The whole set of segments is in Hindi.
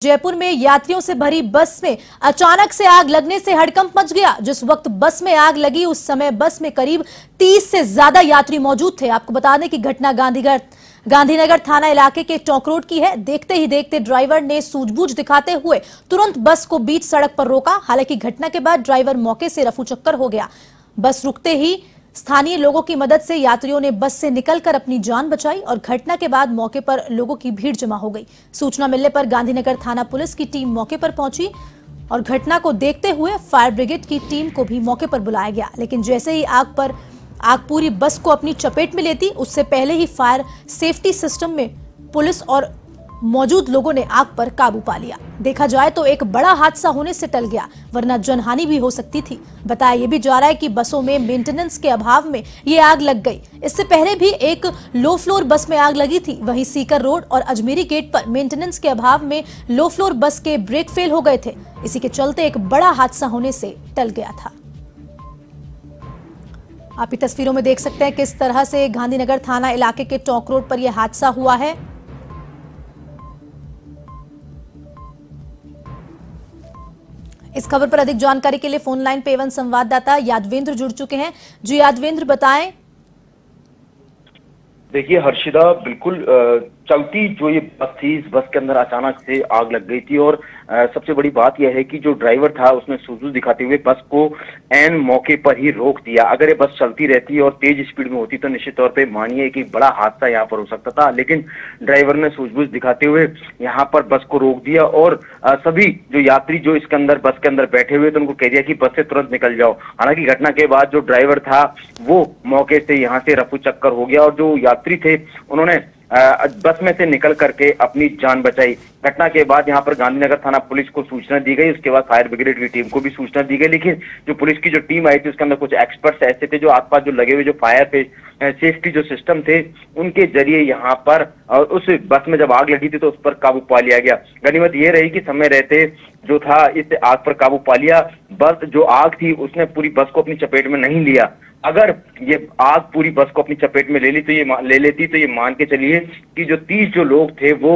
जयपुर में यात्रियों से भरी बस में अचानक से आग लगने से हड़कंप मच गया। जिस वक्त बस में आग लगी उस समय बस में करीब 30 से ज्यादा यात्री मौजूद थे। आपको बता दें कि घटना गांधीनगर थाना इलाके के टोंक रोड की है। देखते ही देखते ड्राइवर ने सूझबूझ दिखाते हुए तुरंत बस को बीच सड़क पर रोका। हालांकि घटना के बाद ड्राइवर मौके से रफू चक्कर हो गया। बस रुकते ही स्थानीय लोगों की मदद से यात्रियों ने बस से निकलकर अपनी जान बचाई और घटना के बाद मौके पर लोगों की भीड़ जमा हो गई। सूचना मिलने पर गांधीनगर थाना पुलिस की टीम मौके पर पहुंची और घटना को देखते हुए फायर ब्रिगेड की टीम को भी मौके पर बुलाया गया। लेकिन जैसे ही आग पूरी बस को अपनी चपेट में लेती, उससे पहले ही फायर सेफ्टी सिस्टम में पुलिस और मौजूद लोगों ने आग पर काबू पा लिया। देखा जाए तो एक बड़ा हादसा होने से टल गया, वरना जनहानि भी हो सकती थी। बताया यह भी जा रहा है कि बसों में मेंटेनेंस के अभाव में ये आग लग गई। इससे पहले भी एक लो फ्लोर बस में आग लगी थी। वहीं सीकर रोड और अजमेरी गेट पर मेंटेनेंस के अभाव में लो फ्लोर बस के ब्रेक फेल हो गए थे। इसी के चलते एक बड़ा हादसा होने से टल गया था। आप ये तस्वीरों में देख सकते हैं किस तरह से गांधीनगर थाना इलाके के टोंक रोड पर यह हादसा हुआ है। इस खबर पर अधिक जानकारी के लिए फोन लाइन पे एवं संवाददाता यादवेंद्र जुड़ चुके हैं। जी यादवेंद्र, बताएं। देखिए हर्षिदा, बिल्कुल चलती जो ये बस थी, इस बस के अंदर अचानक से आग लग गई थी और सबसे बड़ी बात यह है कि जो ड्राइवर था उसने सूझबूझ दिखाते हुए बस को ऐन मौके पर ही रोक दिया। अगर ये बस चलती रहती और तेज स्पीड में होती तो निश्चित तौर पे मानिए कि बड़ा हादसा यहाँ पर हो सकता था, लेकिन ड्राइवर ने सूझबूझ दिखाते हुए यहाँ पर बस को रोक दिया और सभी जो यात्री जो इसके अंदर बस के अंदर बैठे हुए थे उनको कह दिया कि बस से तुरंत निकल जाओ। हालांकि घटना के बाद जो ड्राइवर था वो मौके से यहाँ से रफू चक्कर हो गया और जो यात्री थे उन्होंने बस में से निकल करके अपनी जान बचाई। घटना के बाद यहाँ पर गांधीनगर थाना पुलिस को सूचना दी गई, उसके बाद फायर ब्रिगेड की टीम को भी सूचना दी गई। लेकिन जो पुलिस की जो टीम आई थी उसके अंदर कुछ एक्सपर्ट्स ऐसे थे जो आसपास जो लगे हुए जो फायर सेफ्टी जो सिस्टम थे उनके जरिए यहाँ पर उस बस में जब आग लगी थी तो उस पर काबू पा लिया गया। गनीमत ये रही कि समय रहते जो था इस आग पर काबू पा लिया। बस जो आग थी उसने पूरी बस को अपनी चपेट में नहीं लिया। अगर ये आग पूरी बस को अपनी चपेट में ले लेती तो ये मान के चलिए कि जो 30 जो लोग थे वो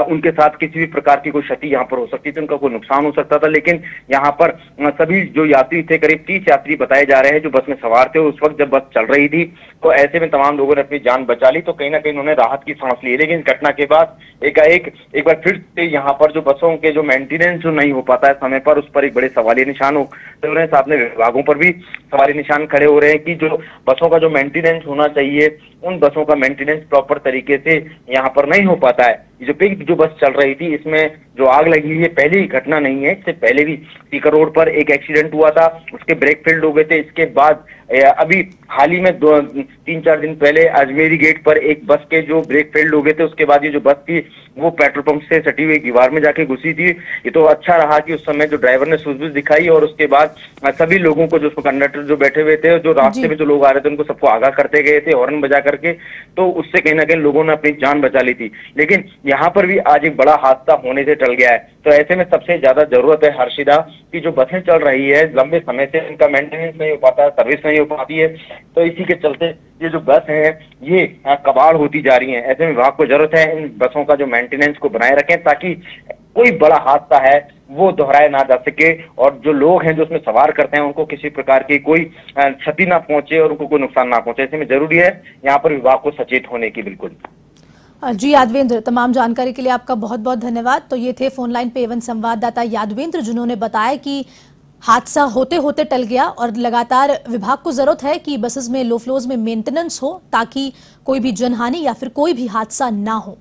उनके साथ किसी भी प्रकार की कोई क्षति यहाँ पर हो सकती थी, उनका कोई नुकसान हो सकता था। लेकिन यहाँ पर सभी जो यात्री थे, करीब 30 यात्री बताए जा रहे हैं जो बस में सवार थे। उस वक्त जब बस चल रही थी तो ऐसे में तमाम लोगों ने अपनी जान बचा ली, तो कहीं ना कहीं उन्होंने राहत की सांस ली। लेकिन घटना के बाद एक बार फिर से यहाँ पर जो बसों के जो मेंटेनेंस जो नहीं हो पाता है समय पर, उस पर एक बड़े सवालिया निशान हो रहे हैं। साथ में विभागों पर भी सवालिया निशान खड़े हो रहे हैं कि जो बसों का जो मेंटेनेंस होना चाहिए उन बसों का मेंटेनेंस प्रॉपर तरीके से यहाँ पर नहीं हो पाता है। जो पिंक जो बस चल रही थी इसमें जो आग लगी है पहली घटना नहीं है, इससे पहले भी सीकर रोड पर एक एक्सीडेंट हुआ था, उसके ब्रेक फेल्ड हो गए थे। इसके बाद अभी हाल ही में 3-4 दिन पहले अजमेरी गेट पर एक बस के जो ब्रेक फेल्ड हो गए थे। उसके बाद ये जो बस थी वो पेट्रोल पंप से सटी हुई दीवार में जाके घुसी थी। ये तो अच्छा रहा कि उस समय जो ड्राइवर ने सूझबूझ दिखाई और उसके बाद सभी लोगों को, जो कंडक्टर जो बैठे हुए थे, जो रास्ते में जो लोग आ रहे थे उनको सबको आगाह करते गए थे हॉर्न बजा करके, तो उससे कहीं ना कहीं लोगों ने अपनी जान बचा ली थी। लेकिन यहाँ पर भी आज एक बड़ा हादसा होने से टल गया है। तो ऐसे में सबसे ज्यादा जरूरत है हर्षिदा कि जो बसें चल रही है लंबे समय से इनका मेंटेनेंस नहीं हो पाता, सर्विस नहीं हो पाती है, तो इसी के चलते ये जो बस है ये कबाड़ होती जा रही है। ऐसे में विभाग को जरूरत है इन बसों का जो मेंटेनेंस को बनाए रखें ताकि कोई बड़ा हादसा है वो दोहराया ना जा सके और जो लोग हैं जो उसमें सवार करते हैं उनको किसी प्रकार की कोई क्षति ना पहुंचे और उनको कोई नुकसान ना पहुंचे। ऐसे में जरूरी है यहाँ पर विभाग को सचेत होने की। बिल्कुल जी यादवेंद्र, तमाम जानकारी के लिए आपका बहुत बहुत धन्यवाद। तो ये थे फोन लाइन पे एवं संवाददाता यादवेंद्र जिन्होंने बताया कि हादसा होते होते टल गया और लगातार विभाग को जरूरत है कि बसेस में लो फ्लोर्स में मेंटेनेंस हो ताकि कोई भी जनहानि या फिर कोई भी हादसा ना हो।